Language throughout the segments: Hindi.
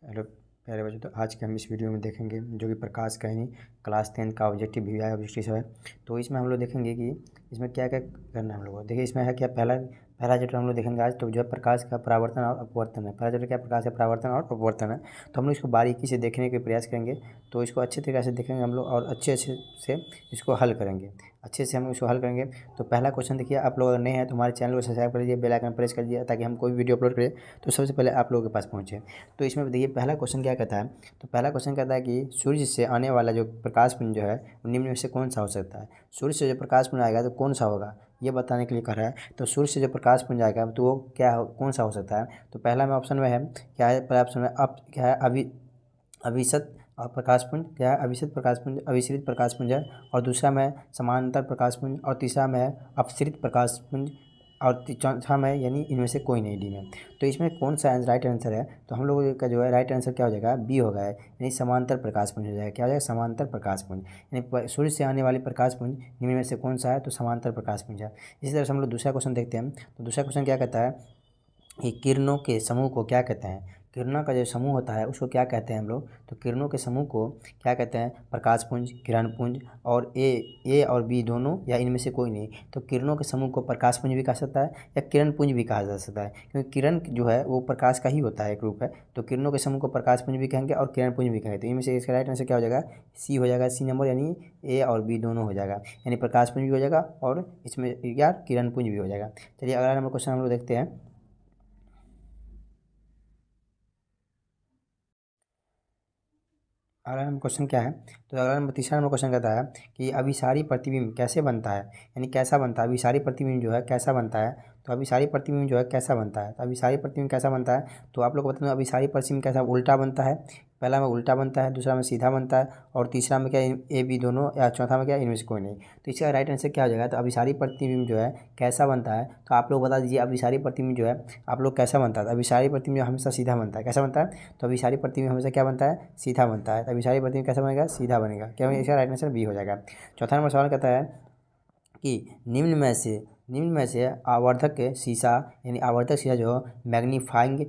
हेलो प्यारे बच्चों, तो आज के हम इस वीडियो में देखेंगे जो कि प्रकाश कहनी क्लास 10 का ऑब्जेक्टिव वी आई ऑब्जेक्टिव है। तो इसमें हम लोग देखेंगे कि इसमें क्या क्या करना है हम लोगों को। देखिए इसमें है क्या, पहला चैप्टर हम लोग देखेंगे आज। तो जो है प्रकाश का परावर्तन और अपवर्तन है। पहला चैप्टर क्या, प्रकाश का परावर्तन और अपवर्तन है। तो हम लोग इसको बारीकी से देखने के प्रयास करेंगे। तो इसको अच्छे तरीके से देखेंगे हम लोग और अच्छे से इसको हल करेंगे। अच्छे से हम इसको हल करेंगे। तो पहला क्वेश्चन देखिए, आप लोग अगर नए हैं तो हमारे चैनल को सब्सक्राइब कर लीजिए, बेल आइकन प्रेस कर दीजिए ताकि हम कोई वीडियो अपलोड करें तो सबसे पहले आप लोगों के पास पहुँचे। तो इसमें देखिए पहला क्वेश्चन क्या कहता है। तो पहला क्वेश्चन कहता है कि सूर्य से आने वाला जो प्रकाश पुंज जो है वो निम्न में से कौन सा हो सकता है। सूर्य से जो प्रकाश पुंज आएगा तो कौन सा होगा, ये बताने के लिए कह रहा है। तो सूर्य से जो प्रकाश पुंज आएगा तो वो कौन सा हो सकता है। तो पहला में ऑप्शन में है क्या है, पहला ऑप्शन में अब क्या है, अभिसत प्रकाश पुंज क्या है, अभिसत प्रकाश पुंज, अभिसरित प्रकाश पुंज है। और दूसरा में समांतर प्रकाश पुंज और तीसरा में है अपसरित प्रकाश पुंज और चौथा में यानी इनमें से कोई नहीं, डी में। तो इसमें कौन सा राइट आंसर है। तो हम लोगों का जो है राइट आंसर क्या हो जाएगा, बी होगा, यानी समांतर प्रकाश पुंज हो जाएगा। क्या हो जाएगा, समांतर प्रकाश पुंज। यानी सूर्य से आने वाली प्रकाश पुंज निम्न में से कौन सा है, तो समांतर प्रकाश पुंज है। इसी तरह से हम लोग दूसरा क्वेश्चन देखते हैं। तो दूसरा क्वेश्चन क्या कहता है कि किरणों के समूह को क्या कहते हैं। किरणों का जो समूह होता है उसको क्या कहते हैं हम लोग। तो किरणों के समूह को क्या कहते हैं, प्रकाश पुंज, किरण पुंज। और ए और बी दोनों या इनमें से कोई नहीं। तो किरणों के समूह को प्रकाश पुंज भी कहा सकता है या किरण पुंज भी कहा जा सकता है, क्योंकि किरण जो है वो प्रकाश का ही होता है, एक रूप है। तो किरणों के समूह को प्रकाश पुंज भी कहेंगे और किरण पुंज भी कहेंगे। तो इनमें से इसका राइट आंसर क्या हो जाएगा, सी हो जाएगा, सी नंबर, यानी ए और बी दोनों हो जाएगा। यानी प्रकाश पुंज भी हो जाएगा और इसमें यार किरण पुंज भी हो जाएगा। चलिए अगला नंबर क्वेश्चन हम लोग देखते हैं। अगला नंबर क्वेश्चन क्या है। तो अगला नंबर तीसरा नंबर क्वेश्चन कहता है कि अभिसारी प्रतिबिंब कैसे बनता है, यानी कैसा बनता है। अभिसारी प्रतिबिंब जो है कैसा बनता है। तो अभिसारी प्रतिबिंब जो है कैसा बनता है। तो अभिसारी प्रतिबिंब कैसा बनता है, तो आप लोग को बता दूं अभिसारी प्रतिबिंब कैसा उल्टा बनता है। पहला में उल्टा बनता है, दूसरा में सीधा बनता है और तीसरा में क्या, ए बी दोनों, या चौथा में क्या, इनमें से कोई नहीं। तो इसका राइट आंसर क्या हो जाएगा। तो अभिसारी प्रतिबिंब जो है कैसा बनता है, तो आप लोग बता दीजिए अभिसारी प्रतिबिंब जो है आप लोग कैसा बनता है। तो अभिसारी प्रतिबिंब जो हमेशा सीधा बनता है, कैसा बनता है। तो अभिसारी प्रतिबिंब हमेशा क्या बनता है, सीधा बनता है। तो अभिसारी प्रतिबिंब कैसा बनेगा, सीधा बनेगा। क्या बनेगा, इसका राइट आंसर बी हो जाएगा। चौथा नंबर सवाल कहता है कि निम्न में से आवर्धक शीशा, यानी आवर्धक शीशा जो मैग्नीफाइंग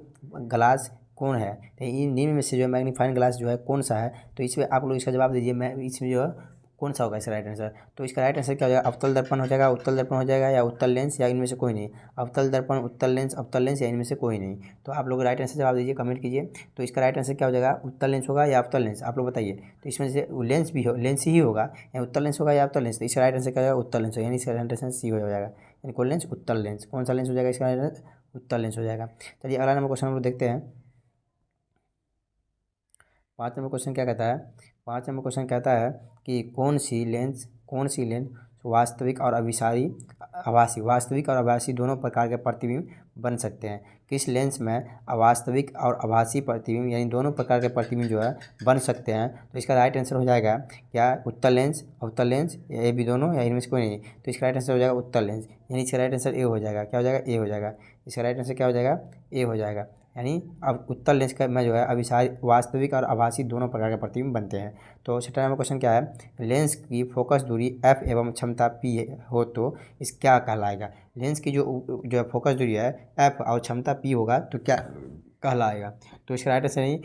ग्लास कौन है। तो इन निम्न में से जो मैग्नीफाइंग ग्लास जो है कौन सा है। तो इसमें आप लोग इसका जवाब दीजिए, मैं इसमें जो है कौन सा होगा इसका राइट आंसर। तो इसका राइट आंसर क्या हो जाएगा, अवतल दर्पण हो जाएगा, उत्तल दर्पण हो जाएगा, या उत्तल लेंस, या इनमें से कोई नहीं। अवतल दर्पण, अवतल लेंस या इनमें से कोई नहीं। तो आप लोग राइट आंसर जवाब दीजिए, कमेंट कीजिए। तो इसका राइट आंसर क्या हो जाएगा, उत्तल लेंस होगा या अवतल लेंस, आप लोग बताइए। तो इसमें से लेंस भी हो, लेंस ही होगा, या उत्तल लेंस होगा या अवतल लेंस। तो इसका राइट आंसर क्या होगा, उत्तल लेंस, यानी इसका राइट आंसर सी हो जाएगा। यानी कौन लेंस, उत्तल लेंस। कौन सा लेंस हो जाएगा इसका राइट आंसर, उत्तल लेंस हो जाएगा। चलिए अगला नंबर क्वेश्चन हम लोग देखते हैं। 5 नंबर क्वेश्चन क्या कहता है। 5 नंबर क्वेश्चन कहता है कि कौन सी लेंस वास्तविक और आभासी दोनों प्रकार के प्रतिबिंब बन सकते हैं। किस लेंस में अवास्तविक और आभासी प्रतिबिंब, यानी दोनों प्रकार के प्रतिबिंब जो है बन सकते हैं। तो इसका राइट आंसर हो जाएगा क्या, उत्तल लेंस, अवतल लेंस, या ये भी दोनों, या इनमें से कोई नहीं। तो इसका राइट आंसर हो जाएगा उत्तल लेंस, यानी इसका राइट आंसर ए हो जाएगा। क्या हो जाएगा, ए हो जाएगा। इसका राइट आंसर क्या हो जाएगा, ए हो जाएगा। यानी अब उत्तल लेंस का में जो है अभिसारी, वास्तविक और आभासी दोनों प्रकार के प्रतिबिंब बनते हैं। तो 6वां नंबर क्वेश्चन क्या है, लेंस की फोकस दूरी f एवं क्षमता p हो तो इस क्या कहलाएगा। लेंस की जो है फोकस दूरी है f और क्षमता p होगा तो क्या कहलाएगा। तो इसका राइट आंसर नहीं,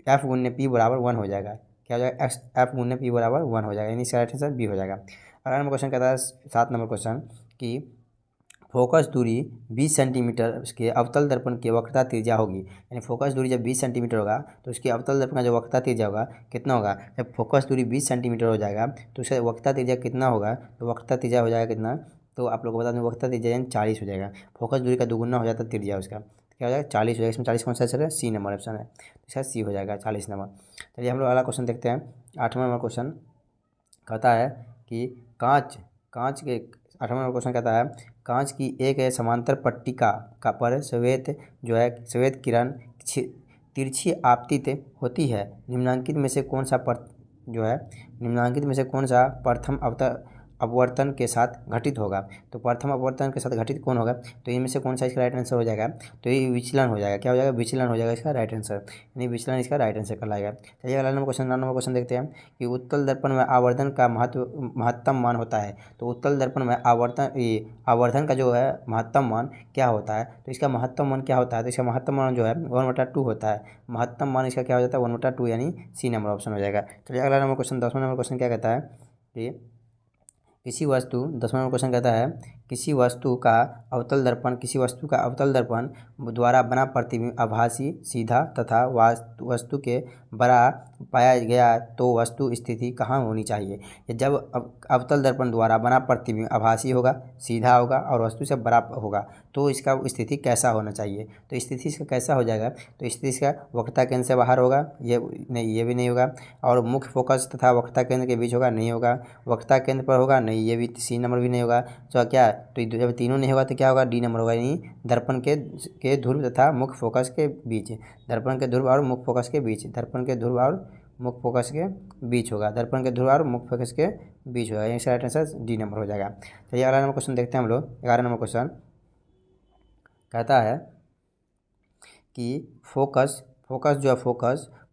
f गुने p बराबर 1 हो जाएगा। क्या हो जाएगा, f गुने p बराबर 1 हो जाएगा, यानी इसका राइट आंसर बी हो जाएगा। अगला नंबर क्वेश्चन कहता है 7 नंबर क्वेश्चन कि फोकस दूरी 20 सेंटीमीटर के अवतल दर्पण की वक्रता त्रिज्या होगी। यानी फोकस दूरी जब 20 सेंटीमीटर होगा तो उसकी अवतल दर्पण का जो वक्रता त्रिज्या होगा कितना होगा। जब फोकस दूरी 20 सेंटीमीटर हो जाएगा तो उसका वक्रता त्रिज्या कितना होगा। तो वक्रता त्रिज्या हो जाएगा कितना, तो आप लोग को बता दें वक्रता त्रिज्या यानी 40 हो जाएगा। फोकस दूरी का दुगुना हो जाता है त्रिज्या उसका, क्या हो जाएगा, 40 हो जाएगा। इसमें 40 कौन सा आंसर है, सी नंबर ऑप्शन है। इसका सी हो जाएगा 40 नंबर। चलिए हम लोग अगला क्वेश्चन देखते हैं। 8वां नंबर क्वेश्चन कहता है कि कांच के 8वां नंबर क्वेश्चन कहता है कांच की एक समांतर पट्टिका का पर श्वेत किरण तिरछी आपतित होती है। निम्नांकित में से कौन सा प्रथम अपवर्तन के साथ घटित होगा। तो प्रथम अपवर्तन के साथ घटित कौन होगा, तो इनमें से कौन सा इसका राइट आंसर हो जाएगा, तो ये विचलन हो जाएगा। क्या हो जाएगा, विचलन हो जाएगा इसका राइट आंसर, यानी विचलन इसका राइट आंसर कहलाएगा। चलिए अगला नंबर क्वेश्चन देखते हैं कि उत्तल दर्पण में आवर्धन का महत्तम मान होता है। तो उत्तल दर्पण में आवर्धन का जो है महत्तम मान क्या होता है, तो इसका महत्तम मान क्या होता है, तो इसका महत्तम मान जो है 1/2 होता है। महत्तम मान इसका क्या हो जाता है 1/2, यानी सी नंबर ऑप्शन हो जाएगा। चलिए अगला नंबर क्वेश्चन 10वां नंबर क्वेश्चन क्या कहता है कि किसी वस्तु 10वां नंबर क्वेश्चन कहता है किसी वस्तु का अवतल दर्पण द्वारा बना प्रतिबिंब आभासी, सीधा तथा वस्तु के बड़ा पाया गया तो वस्तु स्थिति कहाँ होनी चाहिए। जब अवतल दर्पण द्वारा बना प्रतिबिंब आभासी होगा, सीधा होगा और वस्तु से बड़ा होगा तो इसका स्थिति कैसा होना चाहिए। तो स्थिति इसका कैसा हो जाएगा, तो स्थिति इसका वक्रता केंद्र से बाहर होगा, ये नहीं, ये भी नहीं होगा। और मुख्य फोकस तथा वक्रता केंद्र के बीच होगा, नहीं होगा। वक्रता केंद्र पर होगा, नहीं, ये भी सी नंबर भी नहीं होगा। तो क्या, तो जब तीनों नहीं होगा तो क्या होगा, डी नंबर होगा, यानी दर्पण के ध्रुव तथा मुख्य फोकस के बीच, दर्पण के ध्रुव और मुख्य फोकस के बीच, दर्पण के ध्रुव और मुख्य फोकस के बीच होगा, दर्पण के ध्रुव और मुख्य फोकस के बीच होगा, इसका राइट आंसर डी नंबर हो जाएगा। चलिए अगला नंबर क्वेश्चन देखते हैं हम लोग। 11 नंबर क्वेश्चन कहता है कि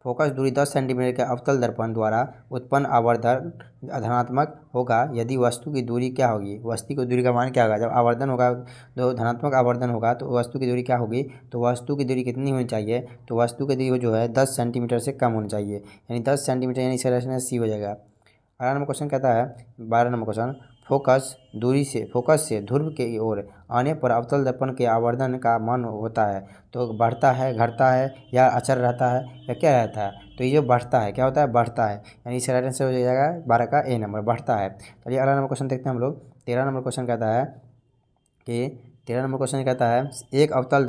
फोकस दूरी 10 सेंटीमीटर के अवतल दर्पण द्वारा उत्पन्न आवर्धन धनात्मक होगा यदि वस्तु की दूरी क्या होगी, वस्तु की दूरी का मान क्या होगा। जब आवर्धन होगा, तो धनात्मक आवर्धन होगा तो वस्तु की दूरी क्या होगी, तो वस्तु की दूरी कितनी होनी चाहिए, तो वस्तु की दूरी जो है 10 सेंटीमीटर से कम होनी चाहिए, यानी 10 सेंटीमीटर, यानी इसका सी हो जाएगा। अगला नंबर क्वेश्चन कहता है 12 नंबर क्वेश्चन फोकस से ध्रुव के ओर आने पर अवतल दर्पण के आवर्धन का मान होता है, तो बढ़ता है, घटता है या अचर रहता है या क्या रहता है, तो ये जो बढ़ता है क्या होता है, बढ़ता है, यानी इसका राइट आंसर हो जाएगा 12 का ए नंबर, बढ़ता है। चलिए अगला नंबर क्वेश्चन देखते हैं हम लोग। 13 नंबर क्वेश्चन कहता है कि 13 नंबर क्वेश्चन कहता है एक अवतल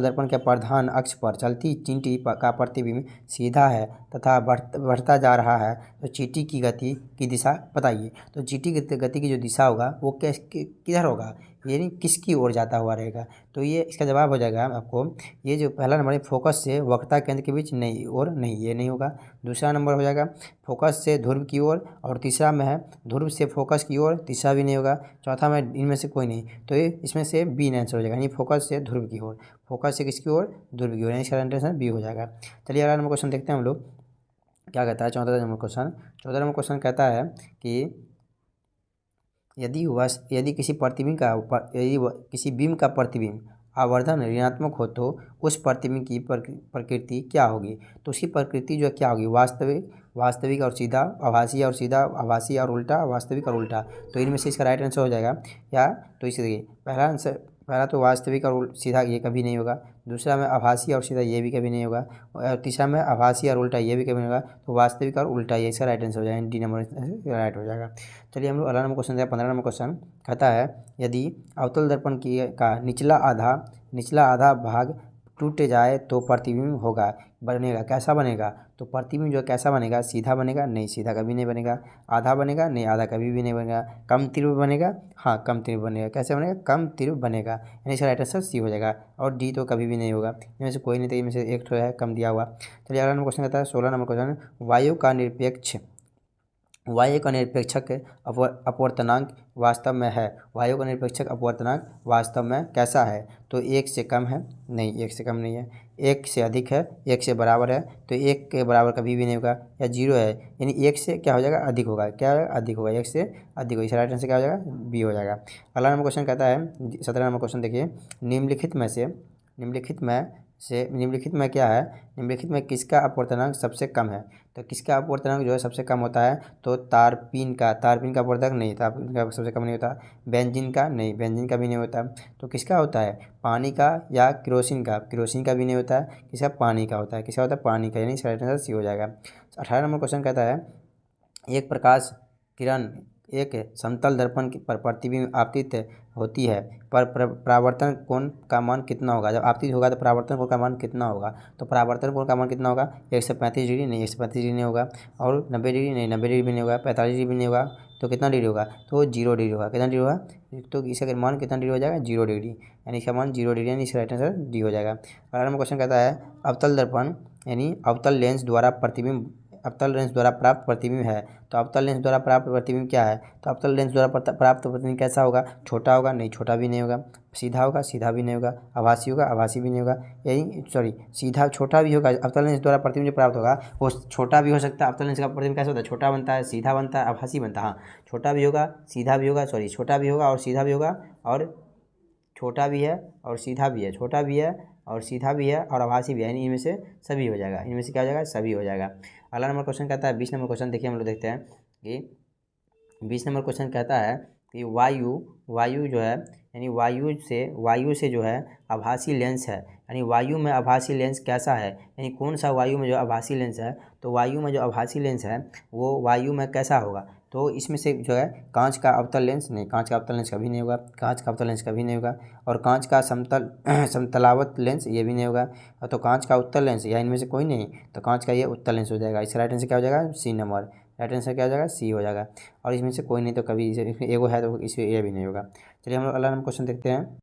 दर्पण के प्रधान अक्ष पर चलती चींटी का प्रतिबिंब सीधा है तथा बढ़ता जा रहा है, तो चींटी की गति की दिशा बताइए। तो चींटी की गति की जो दिशा होगा वो किधर होगा, यानी किसकी ओर जाता हुआ रहेगा, तो ये इसका जवाब हो जाएगा आपको, ये जो पहला नंबर है फोकस से वक्रता केंद्र के बीच, नहीं, और नहीं, ये नहीं होगा। दूसरा नंबर हो जाएगा फोकस से ध्रुव की ओर, और तीसरा में है ध्रुव से फोकस की ओर, तीसरा भी नहीं होगा। चौथा में इनमें से कोई नहीं, तो ये इसमें से बी आंसर हो जाएगा, यानी फोकस से ध्रुव की ओर, फोकस से किसकी ओर, ध्रुव की ओर, यानी इसका आंसर बी हो जाएगा। चलिए अगला नंबर क्वेश्चन देखते हैं हम लोग क्या कहता है। 14 नंबर क्वेश्चन कहता है कि यदि किसी बीम का प्रतिबिंब आवर्धन ऋणात्मक हो तो उस प्रतिबिंब की प्रकृति क्या होगी, तो उसकी प्रकृति जो क्या होगी, वास्तविक और सीधा, आभासी और सीधा, आभासी और उल्टा, वास्तविक और उल्टा, तो इनमें से इसका राइट आंसर हो जाएगा। या तो इसलिए पहला तो वास्तविक और सीधा, ये कभी नहीं होगा। दूसरा में आभासी और सीधा, ये भी कभी नहीं होगा। और तीसरा में आभासी और उल्टा, ये भी कभी नहीं होगा। तो वास्तविक और उल्टा, ये इसका राइट आंसर हो जाएगा, डी नंबर राइट हो जाएगा। चलिए हम लोग अगला नंबर क्वेश्चन 15 नंबर क्वेश्चन कहता है यदि अवतल दर्पण का निचला आधा भाग टूट जाए तो प्रतिबिंब बनेगा, कैसा बनेगा, तो प्रतिबिंब जो कैसा बनेगा, सीधा बनेगा, नहीं, सीधा कभी नहीं बनेगा। आधा बनेगा, नहीं, आधा कभी भी नहीं बनेगा। कम तीव्र बनेगा, हाँ, कम तीव्र बनेगा। कैसे बनेगा, कम तीव्र बनेगा, यानी इसका राइट आंसर सी हो जाएगा। और डी तो कभी भी नहीं होगा, इनमें से कोई नहीं, तो इनमें से एक तो है कम दिया हुआ। चलिए अगला नंबर क्वेश्चन कहता है 16 नंबर क्वेश्चन वायु का निरपेक्षक अपवर्तनांक वास्तव में है, वायु का निरपेक्षक अपवर्तनांक वास्तव में कैसा है, तो 1 से कम है, नहीं, 1 से कम नहीं है। 1 से अधिक है, 1 से बराबर है, तो 1 के बराबर कभी भी नहीं होगा। या 0 है, यानी 1 से क्या हो जाएगा, अधिक होगा, क्या अधिक होगा, 1 से अधिक होगा, इसका राइट आंसर क्या हो जाएगा, बी हो जाएगा। अगला नंबर क्वेश्चन कहता है 17 नंबर क्वेश्चन देखिए निम्नलिखित में क्या है, निम्नलिखित में किसका अपवर्तनांक सबसे कम है, तो किसका अपवर्तनांक जो है सबसे कम होता है, तो तारपीन का अपवर्तनांक नहीं, तारपीन का सबसे कम नहीं होता। बेंजीन का नहीं, बेंजीन का भी नहीं होता। तो किसका होता है, पानी का या केरोसिन का भी नहीं होता है। किसका, पानी का होता है, किसका होता है, पानी का, यानी इसका राइट आंसर सी हो जाएगा। 18 नंबर क्वेश्चन कहता है एक प्रकाश किरण एक समतल दर्पण पर प्रतिबिंब आपतित होती है पर परावर्तन कोण का मान कितना होगा। जब आपतित होगा तो परावर्तन कोण का मान कितना होगा, तो परावर्तन कोण का मान कितना होगा, 135 डिग्री, नहीं, 135 डिग्री नहीं होगा। और 90 डिग्री, नहीं, 90 डिग्री भी नहीं होगा। 45 डिग्री भी नहीं होगा, तो कितना डिग्री होगा, तो 0 डिग्री होगा। कितना डिग्री होगा, तो इसका मान कितना डिग्री हो जाएगा, 0 डिग्री, यानी इसका मान 0 डिग्री, यानी इसका राइट आंसर डी हो जाएगा। अगला नंबर क्वेश्चन कहता है अवतल दर्पण यानी अवतल लेंस द्वारा प्रतिबिंब अवतल लेंस द्वारा प्राप्त प्रतिबिंब है। तो अवतल लेंस द्वारा प्राप्त प्रतिबिंब क्या है? तो अवतल लेंस द्वारा प्राप्त प्रतिबिंब कैसा होगा? छोटा होगा? नहीं, छोटा भी नहीं होगा। सीधा होगा? सीधा भी नहीं होगा। आभासी होगा? आभासी भी नहीं होगा। यही सॉरी सीधा छोटा भी होगा। अवतल लेंस द्वारा प्रतिबिंब जो प्राप्त होगा वो छोटा भी हो सकता है। अवतल लेंस का प्रतिबिंब कैसा होता है? छोटा बनता है, सीधा बनता है, आभासी बनता है। हाँ, छोटा भी होगा, सीधा भी होगा, सॉरी छोटा भी होगा और सीधा भी होगा, और छोटा भी है और सीधा भी है, छोटा भी है और सीधा भी है और आभासी भी है, यानी इनमें से सभी हो जाएगा। इनमें से क्या हो जाएगा? सभी हो जाएगा। अगला नंबर क्वेश्चन कहता है 20 नंबर क्वेश्चन। देखिए हम लोग देखते हैं कि 20 नंबर क्वेश्चन कहता है कि वायु जो है, यानी वायु से जो है आभासी लेंस है, यानी वायु में आभासी लेंस कैसा है, यानी कौन सा वायु में जो आभासी लेंस है, तो वायु में जो आभासी लेंस है वो वायु में कैसा होगा? तो इसमें से जो है कांच का अवतल लेंस, नहीं, कांच का अवतल लेंस कभी नहीं होगा, कांच का अवतल लेंस कभी नहीं होगा। और कांच का समतलावत लेंस ये भी नहीं होगा। तो कांच का उत्तल लेंस या इनमें से कोई नहीं, तो कांच का ये उत्तल लेंस हो जाएगा। इसका राइट आंसर क्या हो जाएगा? सी नंबर। राइट आंसर क्या हो जाएगा? सी हो जाएगा। और इसमें से कोई नहीं, तो कभी एगो है तो इसमें ये भी नहीं होगा। चलिए हम लोग अगला नंबर क्वेश्चन देखते हैं।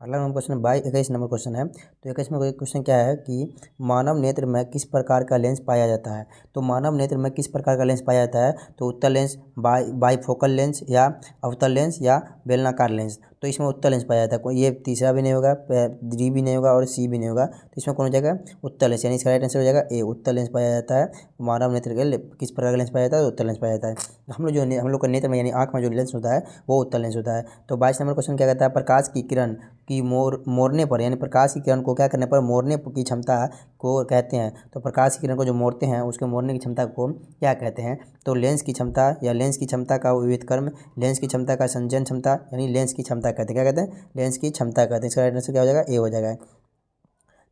अगला नंबर क्वेश्चन 21 नंबर क्वेश्चन है। तो 21 में क्वेश्चन क्या है कि मानव नेत्र में किस प्रकार का लेंस पाया जाता है? तो मानव नेत्र में किस प्रकार का लेंस पाया जाता है? तो उत्तल लेंस, बाईफोकल लेंस, या अवतल लेंस, या बेलनाकार लेंस। तो इसमें उत्तल लेंस पाया जाता है। कोई ये तीसरा भी नहीं होगा, डी भी नहीं होगा और सी भी नहीं होगा। तो इसमें कौन हो जाएगा? उत्तल लेंस, यानी इसका राइट आंसर हो जाएगा ए, उत्तल लेंस पाया जाता है। मानव नेत्र के किस प्रकार का लेंस पाया जाता है? उत्तल लेंस पाया जाता है। हम लोग का नेत्र में यानी आँख में जो लेंस होता है वो उत्तल लेंस होता है। तो 22 नंबर क्वेश्चन क्या कहता है? प्रकाश की किरण की मोड़ने पर, यानी प्रकाश की किरण को क्या करने पर मोड़ने की क्षमता को कहते हैं? तो प्रकाश की किरण को जो मोड़ते हैं उसके मोड़ने की क्षमता को क्या कहते हैं? तो लेंस की क्षमता, या लेंस की क्षमता का व्युत्क्रम, लेंस की क्षमता का संचयन क्षमता, यानी लेंस की क्षमता कहते हैं। क्या कहते हैं? लेंस की क्षमता कहते हैं। इसका राइट आंसर क्या हो जाएगा? ए हो जाएगा।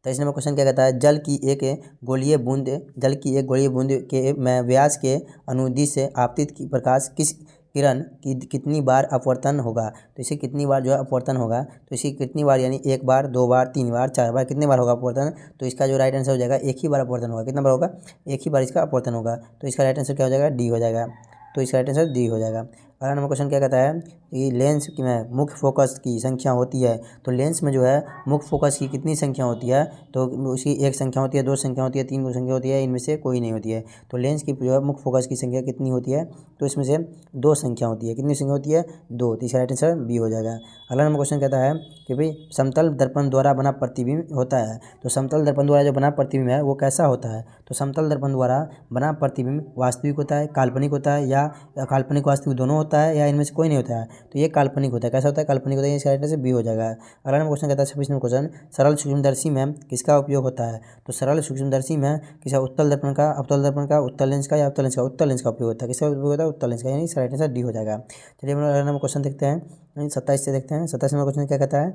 तो इस नंबर क्वेश्चन क्या कहता है? जल की एक गोलीय बूंद के में व्यास के अनुदिश से आपतित की प्रकाश किस किरण की कितनी बार अपवर्तन होगा? तो इसे कितनी बार जो है अपवर्तन होगा? तो इसी कितनी बार, यानी 1 बार, 2 बार, 3 बार, 4 बार, कितनी बार होगा अपवर्तन? तो इसका जो राइट आंसर हो जाएगा एक ही बार अपवर्तन होगा। कितना बार होगा? एक ही बार इसका अपवर्तन होगा। तो इसका राइट आंसर क्या हो जाएगा? डी हो जाएगा। तो इसका राइट आंसर डी हो जाएगा। अगला नंबर क्वेश्चन क्या कहता है कि लेंस में मुख्य फोकस की संख्या होती है। तो लेंस में जो है मुख्य फोकस की कितनी संख्या होती है? तो उसकी 1 संख्या होती है, 2 संख्या होती है, 3 संख्या होती है, इनमें से कोई नहीं होती है। तो लेंस की जो है मुख्य फोकस की संख्या कितनी होती है? तो इसमें से 2 संख्या होती है। कितनी संख्या होती है? 2। तो इसका राइट आंसर बी हो जाएगा। अगला नंबर क्वेश्चन कहता है कि भाई समतल दर्पण द्वारा बना प्रतिबिंब होता है। तो समतल दर्पण द्वारा जो बना प्रतिबिंब है वो कैसा होता है? तो समतल दर्पण द्वारा बना प्रतिबिंब वास्तविक होता है, काल्पनिक होता है, या काल्पनिक वास्तविक दोनों होता है, या इनमें से कोई नहीं होता है? तो ये काल्पनिक होता है। कैसा होता है? काल्पनिक होता है। इसका राइट आंसर बी हो जाएगा। अगला नंबर क्वेश्चन कहता है 26 नंबर क्वेश्चन, सरल सूक्ष्मदर्शी में किसका उपयोग होता है? तो सरल सूक्ष्मदर्शी में किसका? उत्तल दर्पण का, अवतल दर्पण का, उत्तल लेंस का, या अवतल लेंस का? उत्तल लेंस का उपयोग होता है। किसका उपयोग होता है? उत्तल लेंस का, यानी इसका राइट आंसर डी हो जाएगा। चलिए हम लोग अगला नंबर क्वेश्चन देखते हैं। 27 से देखते हैं। 27 नंबर क्वेश्चन क्या कहता है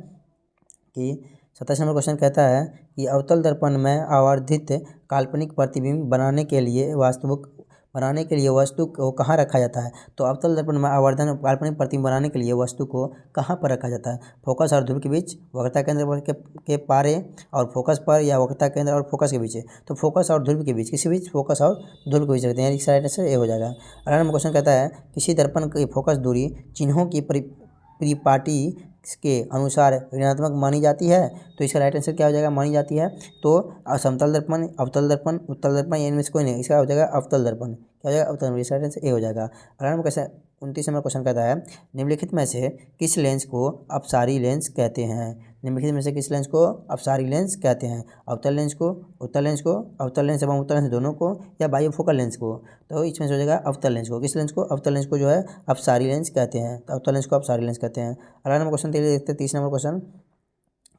कि 27 नंबर क्वेश्चन कहता है कि अवतल दर्पण में आवर्धित काल्पनिक प्रतिबिंब बनाने के लिए वस्तु को कहाँ रखा जाता है? तो अवतल दर्पण में आवर्धन काल्पनिक प्रतिबिंब बनाने के लिए वस्तु को कहाँ पर रखा जाता है? फोकस और ध्रुव के बीच, वक्रता केंद्र के पारे और फोकस पर, या वक्रता केंद्र और फोकस के बीच? तो फोकस और ध्रुव के बीच, किसी बीच? फोकस और ध्रुव के बीच रखते हैं। इसका राइट आंसर ए हो जाएगा। अगला नंबर क्वेश्चन कहता है किसी दर्पण की फोकस दूरी चिन्हों की परिपाटी के अनुसार ऋणात्मक मानी जाती है। तो इसका राइट आंसर क्या हो जाएगा? मानी जाती है। तो समतल दर्पण, अवतल दर्पण, उत्तल दर्पण, या इनमें से कोई नहीं। इसका हो जाएगा अवतल दर्पण। क्या हो जाएगा? अवतल दर्पण। इसका राइट आंसर ए हो जाएगा। अगला नंबर क्वेश्चन 29 नंबर क्वेश्चन कहता है निम्नलिखित में से किस लेंस को अपसारी लेंस कहते हैं? निम्नलिखित में से किस लेंस को अपसारी लेंस कहते हैं? अवतल लेंस को, उत्तल लेंस को, अवतल लेंस एवं उत्तल लेंस दोनों को, या बाइफोकल लेंस को? तो इसमें से हो जाएगा अवतल लेंस को। किस लेंस को? अवतल लेंस को जो है अपसारी लेंस कहते हैं। तो अवतल लेंस को अपसारी लेंस कहते हैं। अगला नंबर क्वेश्चन देखते हैं 30 नंबर क्वेश्चन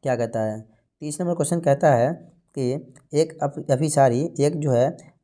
क्या कहता है। 30 नंबर क्वेश्चन कहता है कि एक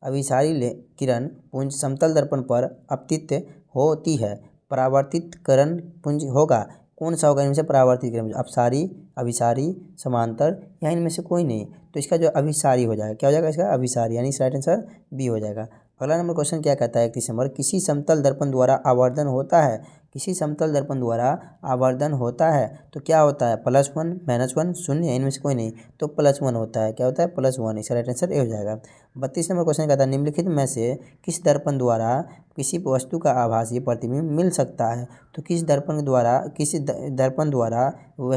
अभिसारी किरण पुंज समतल दर्पण पर अपतित होती है, परावर्तित किरण पुंज होगा। कौन सा होगा इनमें से? परावर्तित किरण पुंज। अपसारी, अभिसारी, समांतर, या इनमें से कोई नहीं। तो इसका जो अभिसारी हो जाएगा, क्या हो जाएगा? इसका अभिसारी, यानी राइट आंसर बी हो जाएगा। अगला नंबर क्वेश्चन क्या कहता है 31 नंबर, किसी समतल दर्पण द्वारा आवर्धन होता है। किसी समतल दर्पण द्वारा आवर्धन होता है तो क्या होता है, +1 -1 शून्य, इनमें से कोई नहीं, तो +1 होता है। क्या होता है, +1। इसका राइट आंसर ए हो जाएगा। 32 नंबर क्वेश्चन कहता है निम्नलिखित में से किस दर्पण द्वारा किसी वस्तु का आभासी प्रतिबिंब मिल सकता है। तो किसी दर्पण द्वारा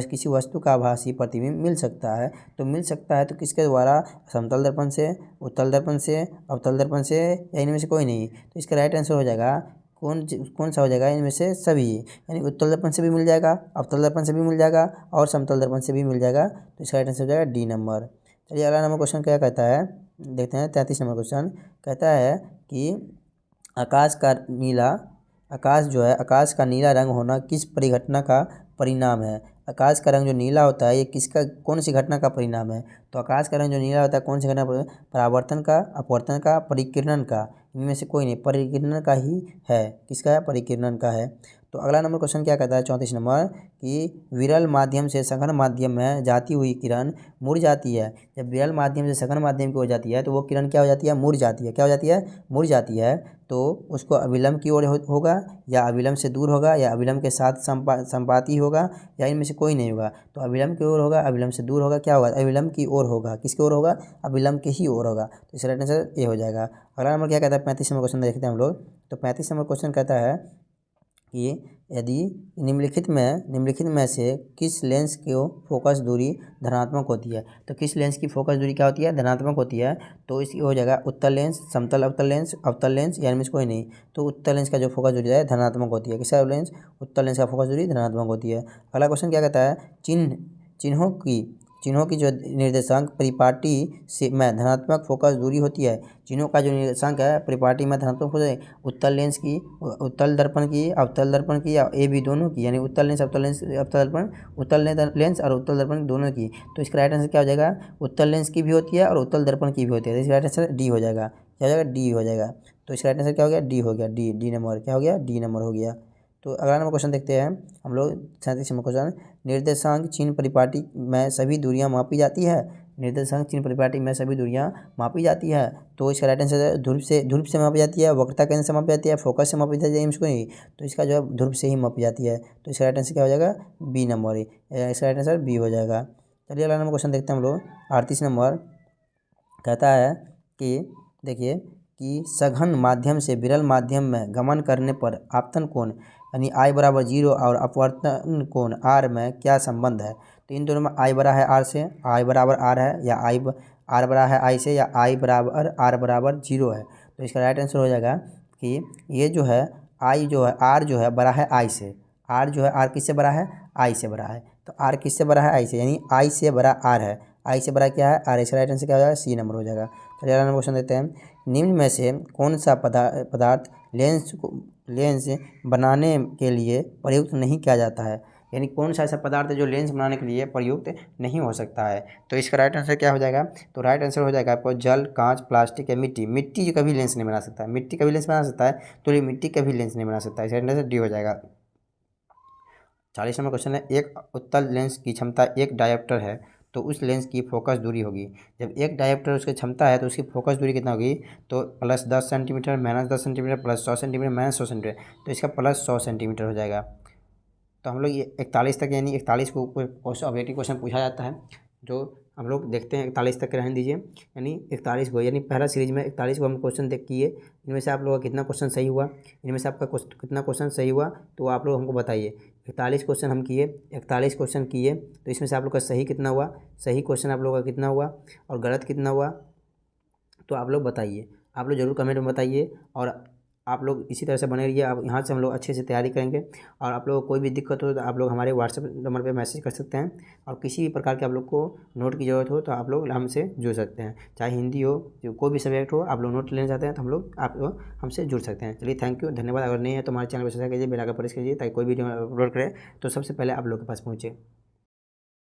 किसी वस्तु का आभासी प्रतिबिंब मिल सकता है, तो मिल सकता है तो किसके द्वारा, समतल दर्पण से, उत्तल दर्पण से, अवतल दर्पण से, या इनमें से कोई नहीं। तो इसका राइट आंसर हो जाएगा कौन सा हो जाएगा, इनमें से सभी, यानी उत्तल दर्पण से भी मिल जाएगा, अवतल दर्पण से भी मिल जाएगा और समतल दर्पण से भी मिल जाएगा। तो इसका राइट आंसर हो जाएगा डी नंबर। चलिए अगला नंबर क्वेश्चन क्या कहता है, देखते हैं। 33 नंबर क्वेश्चन कहता है कि आकाश का नीला रंग होना किस परिघटना का परिणाम है। आकाश का रंग जो नीला होता है ये कौन सी घटना का परिणाम है। तो आकाश का रंग जो नीला होता है कौन सी घटना, परावर्तन का, अपवर्तन का, परिकिरण का, इनमें से कोई नहीं, परिकिरण का ही है। किसका है, परिकिरण का है। तो अगला नंबर क्वेश्चन क्या कहता है 34 नंबर कि विरल माध्यम से सघन माध्यम में जाती हुई किरण मुड़ जाती है। जब विरल माध्यम से सघन माध्यम की ओर जाती है तो वो किरण क्या हो जाती है, मुड़ जाती है। क्या हो जाती है, मुड़ जाती है। तो उसको अविलंब की ओर होगा, या अविलंब से दूर होगा, या अविलंब के साथ संपाती होगा, या इनमें से कोई नहीं होगा। तो अविलंब की ओर होगा, अविलंब से दूर होगा, क्या होगा, अविलंब की ओर होगा। किसकी ओर होगा, अविलंब के ही ओर होगा। तो इसका राइट आंसर ए हो जाएगा। अगला नंबर क्या कहता है 35 नंबर क्वेश्चन देखते हैं हम लोग। तो 35 नंबर क्वेश्चन कहता है कि यदि निम्नलिखित में से किस लेंस की फोकस दूरी धनात्मक होती है। तो किस लेंस की फोकस दूरी क्या होती है, धनात्मक होती है। तो इसकी हो जाएगा उत्तल लेंस, समतल अवतल लेंस, या इनमें से कोई नहीं। तो उत्तल लेंस का जो फोकस दूरी है धनात्मक होती है। किसका लेंस, उत्तल लेंस का फोकस दूरी धनात्मक होती है। अगला क्वेश्चन क्या कहता है, चिन्हों की जो निर्देशांक परिपाटी से में धनात्मक फोकस दूरी होती है। चिन्हों का जो निर्देशांक है परिपाटी में धनात्मक होता है, उत्तल लेंस की, उत्तल दर्पण की, अवतल दर्पण की, या ए बी दोनों की, यानी उत्तल लेंस, अवतल दर्पण, उत्तल लेंस और उत्तल दर्पण दोनों की। तो इसका राइट आंसर क्या हो जाएगा, उत्तल लेंस की भी होती है और उत्तल दर्पण की भी होती है। तो इसका राइट आंसर डी हो जाएगा। क्या हो जाएगा, डी हो जाएगा। तो इसका राइट आंसर क्या हो गया, डी हो गया। डी नंबर क्या हो गया, डी नंबर हो गया। तो अगला नंबर क्वेश्चन देखते हैं हम लोग। 37 नंबर क्वेश्चन, निर्देशांक चिन्ह परिपाटी में सभी दूरियां मापी जाती है। निर्देशांक चिन्ह परिपाटी में सभी दूरियां मापी जाती है। तो इसका राइट आंसर ध्रुव से मापी जाती है, वक्रता केंद्र से मापी जाती है, फोकस से मापी जाती है, इसको नहीं। तो इसका जो है ध्रुव से ही मापी जाती है। तो इसका राइट आंसर क्या हो जाएगा, बी नंबर। इसका राइट आंसर बी हो जाएगा। चलिए अगला नंबर क्वेश्चन देखते हैं हम लोग। 38 नंबर कहता है कि देखिए कि सघन माध्यम से विरल माध्यम में गमन करने पर आपतन कोण यानी I बराबर 0 और अपवर्तन कोण R में क्या संबंध है। तो इन दोनों में I बड़ा है R से, I बराबर R है, या R बड़ा है I से, या I बराबर R बराबर 0 है। तो इसका राइट आंसर हो जाएगा कि ये जो है R जो है बड़ा है I से। R जो है R किससे बड़ा है, I से बड़ा है। तो R किससे बड़ा है, I से, यानी I से बड़ा R है। I से बड़ा क्या है, R। इसका राइट आंसर क्या हो जाएगा, सी नंबर हो जाएगा। चलिए अगला क्वेश्चन देते हैं। निम्न में से कौन सा पदार्थ लेंस बनाने के लिए प्रयुक्त नहीं किया जाता है। यानी कौन सा ऐसा पदार्थ है जो लेंस बनाने के लिए प्रयुक्त नहीं हो सकता है। तो इसका राइट आंसर क्या हो जाएगा, तो राइट आंसर हो जाएगा आपको जल, कांच, प्लास्टिक या मिट्टी। मिट्टी जो कभी लेंस नहीं बना सकता है, मिट्टी कभी लेंस बना सकता है, तो ये मिट्टी कभी लेंस नहीं बना सकता है। इसका आंसर डी हो जाएगा। 40 नंबर क्वेश्चन है, एक उत्तल लेंस की क्षमता 1 डायोप्टर है तो उस लेंस की फोकस दूरी होगी। जब 1 डायोप्टर उसकी क्षमता है तो उसकी फोकस दूरी कितना होगी, तो +10 सेंटीमीटर, -10 सेंटीमीटर, +100 सेंटीमीटर, -100 सेंटीमीटर। तो इसका +100 सेंटीमीटर हो जाएगा। तो हम लोग ये 41 तक, यानी 41 को ऑब्जेक्टिव क्वेश्चन पूछा जाता है, जो हम लोग देखते हैं 41 तक रहने दीजिए। यानी 41 को, यानी पहला सीरीज में 41 को हम क्वेश्चन देख किए। इनमें से आप लोगों का कितना क्वेश्चन सही हुआ, इनमें से आपका कितना क्वेश्चन सही हुआ, तो आप लोग हमको बताइए। 41 क्वेश्चन हम किए, 41 क्वेश्चन किए, तो इसमें से आप लोग का सही कितना हुआ, सही क्वेश्चन आप लोगों का कितना हुआ और गलत कितना हुआ, तो आप लोग बताइए। आप लोग ज़रूर कमेंट में बताइए। और आप लोग इसी तरह से बने रहिए। आप यहाँ से हम लोग अच्छे से तैयारी करेंगे। और आप लोगों को कोई भी दिक्कत हो तो आप लोग हमारे व्हाट्सएप नंबर पे मैसेज कर सकते हैं। और किसी भी प्रकार के आप लोग को नोट की ज़रूरत हो तो आप लोग हमसे जुड़ सकते हैं। चाहे हिंदी हो, जो कोई भी सब्जेक्ट हो, आप लोग नोट लेना चाहते हैं तो आप लोग हमसे जुड़ सकते हैं। चलिए थैंक यू, धन्यवाद। अगर नहीं है तो हमारे चैनल को सब्सक्राइब कीजिए, बेल आइकन प्रेस कीजिए, ताकि कोई वीडियो अपलोड करें तो सबसे पहले आप लोग के पास पहुँचे।